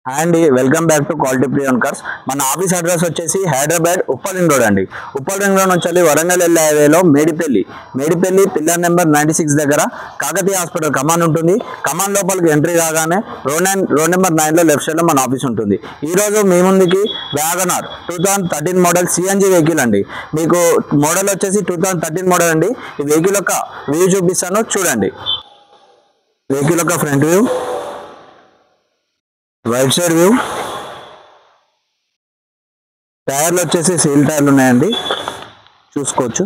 And welcome back to quality Priyan cars. మన office address వచ్చేసి Hyderabad Uppal ring road అండి. Uppal ring road నుంచి వరంగల్ వెళ్ళే హైవేలో మేడిపల్లి పిల్లర్ నెంబర్ 96 దగ్గర కాకతీయ హాస్పిటల్ కమాన్ ఉంటుంది. కమాన్ లోపలికి ఎంట్రీ కాగానే రోడ్ నెంబర్ 9లో లెఫ్ట్ సైడ్ లో మన ఆఫీస్ ఉంటుంది. ఈ రోజు మీ ముందుకి వ్యాగనార్ 2013 మోడల్ సిఎన్జి వెహికల్ అండి. మీకు మోడల్ వచ్చేసి 2013 మోడల్ అండి. ఈ వెహికల్ యొక్క వ్యూ చూపిస్తాను, చూడండి. వెహికల్ యొక్క front view, right side view, టైర్లు వచ్చేసి సీల్ టైర్లు ఉన్నాయండి, చూసుకోవచ్చు.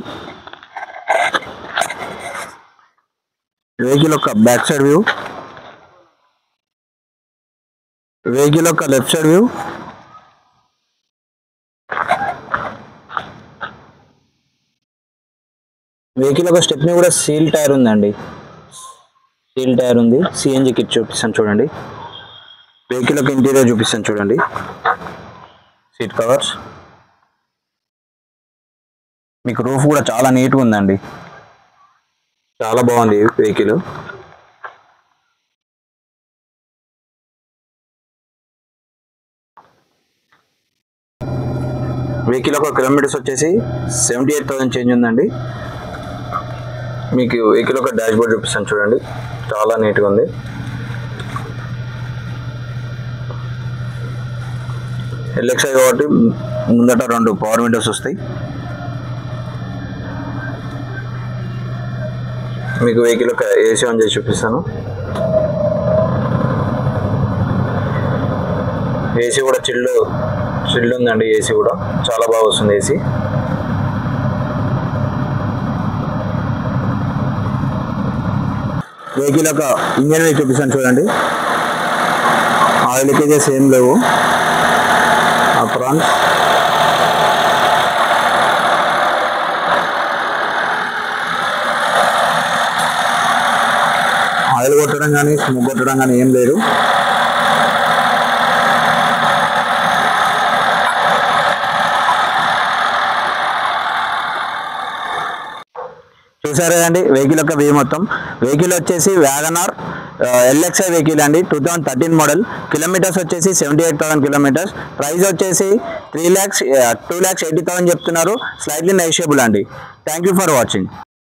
వెహికల్ యొక్క బ్యాక్ సైడ్ వ్యూ, వెహికల్ యొక్క లెఫ్ట్ సైడ్ వ్యూ, వెహికల్ యొక్క స్టెప్ని కూడా సీల్ టైర్ ఉందండి, సీల్ టైర్ ఉంది. సిఎన్జి కిట్ చూపిస్తాను చూడండి. వెహికల్ యొక్క ఇంటీరియర్ చూపిస్తాను చూడండి. సీట్ కవర్స్, మీకు రూఫ్ కూడా చాలా నీట్గా ఉందండి, చాలా బాగుంది వెహికల్. వెహికల్ యొక్క కిలోమీటర్స్ వచ్చేసి 78,000 చేంజ్ ఉందండి. మీకు వెహికల్ యొక్క డాష్ బోర్డ్ చూపిస్తాను చూడండి, చాలా నీట్గా ఉంది. ఎల్ఎక్స్ఐ కాబట్టి ముందట 2 పవర్ విండోస్ వస్తాయి. మీకు వెహికల్ యొక్క ఏసీ ఆన్ చేసి చూపిస్తాను. ఏసీ కూడా చిల్డ్ ఉందండి. ఏసీ కూడా చాలా బాగా వస్తుంది ఏసీ. వెహికల్ యొక్క ఇంజన్ చూపిస్తాను చూడండి. ఆయిల్ లీకేజెస్ ఏం లేవు. ఫ్రంట్ ఆయిల్ కొట్టడం కానీ స్మోక్ కొట్టడం కానీ ఏం లేదు. చూసారా అండి వెహికల్ యొక్క వ్యూ మొత్తం. వెహికల్ వచ్చేసి వ్యాగనార్ ఎల్ఎక్స్ఐ వెహికల్ అండి, 2013 మోడల్. కిలోమీటర్స్ వచ్చేసి 78,000 కిలోమీటర్స్. ప్రైస్ వచ్చేసి 2,80,000 చెప్తున్నారు. స్లైట్లీ నెగోషియబుల్ అండి. Thank you for watching.